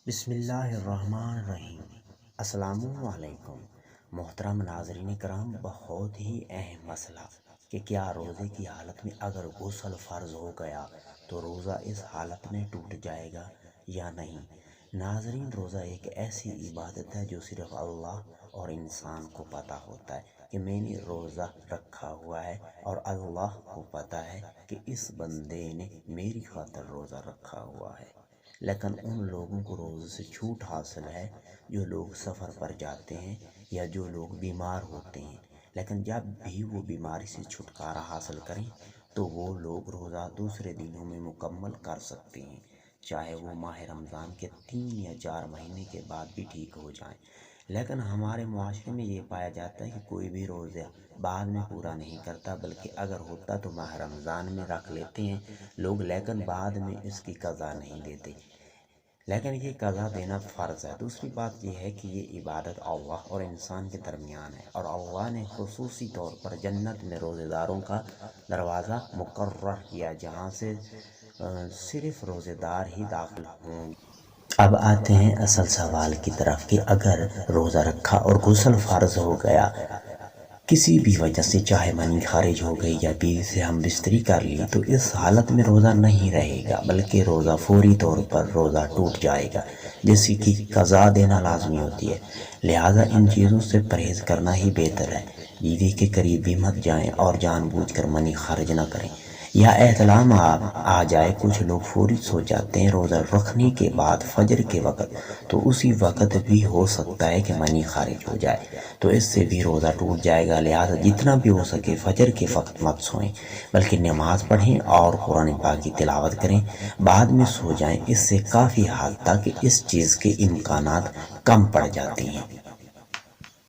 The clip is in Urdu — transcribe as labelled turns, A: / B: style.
A: بسم اللہ الرحمن الرحیم۔ السلام علیکم محترم ناظرین کرام، بہت ہی اہم مسئلہ کہ کیا روزے کی حالت میں اگر غسل فرض ہو گیا تو روزہ اس حالت میں ٹوٹ جائے گا یا نہیں۔ ناظرین، روزہ ایک ایسی عبادت ہے جو صرف اللہ اور انسان کو پتہ ہوتا ہے کہ میں نے روزہ رکھا ہوا ہے، اور اللہ کو پتہ ہے کہ اس بندے نے میری خاطر روزہ رکھا ہوا ہے۔ لیکن ان لوگوں کو روزے سے چھوٹ حاصل ہے جو لوگ سفر پر جاتے ہیں یا جو لوگ بیمار ہوتے ہیں، لیکن جب بھی وہ بیماری سے چھٹکارا حاصل کریں تو وہ لوگ روزہ دوسرے دنوں میں مکمل کر سکتے ہیں، چاہے وہ ماہ رمضان کے 3 یا 4 مہینے کے بعد بھی ٹھیک ہو جائیں۔ لیکن ہمارے معاشرے میں یہ پایا جاتا ہے کہ کوئی بھی روزہ بعد میں پورا نہیں کرتا، بلکہ اگر ہوتا تو ماہ رمضان میں رکھ لیتے ہیں لوگ، لیکن بعد میں اس کی قضا نہیں دیتے۔ لیکن یہ قضا دینا فرض ہے۔ دوسری بات یہ ہے کہ یہ عبادت اللہ اور انسان کے درمیان ہے، اور اللہ نے خصوصی طور پر جنت میں روزے داروں کا دروازہ مقرر کیا جہاں سے صرف روزے دار ہی داخل ہوں گے۔ اب آتے ہیں اصل سوال کی طرف کہ اگر روزہ رکھا اور غسل فرض ہو گیا کسی بھی وجہ سے، چاہے منی خارج ہو گئی یا بیوی سے ہم بستری کر لی، تو اس حالت میں روزہ نہیں رہے گا بلکہ روزہ فوری طور پر روزہ ٹوٹ جائے گا، جیسے کہ قضا دینا لازمی ہوتی ہے۔ لہٰذا ان چیزوں سے پرہیز کرنا ہی بہتر ہے۔ بیوی کے قریب بھی مت جائیں اور جان بوجھ کر منی خارج نہ کریں، یا احتلام آ جائے۔ کچھ لوگ فوری سو جاتے ہیں روزہ رکھنے کے بعد فجر کے وقت، تو اسی وقت بھی ہو سکتا ہے کہ منی خارج ہو جائے، تو اس سے بھی روزہ ٹوٹ جائے گا۔ لہٰذا جتنا بھی ہو سکے فجر کے وقت مت سوئیں، بلکہ نماز پڑھیں اور قرآن پاک کی تلاوت کریں، بعد میں سو جائیں۔ اس سے کافی حد تک اس چیز کے امکانات کم پڑ جاتے ہیں۔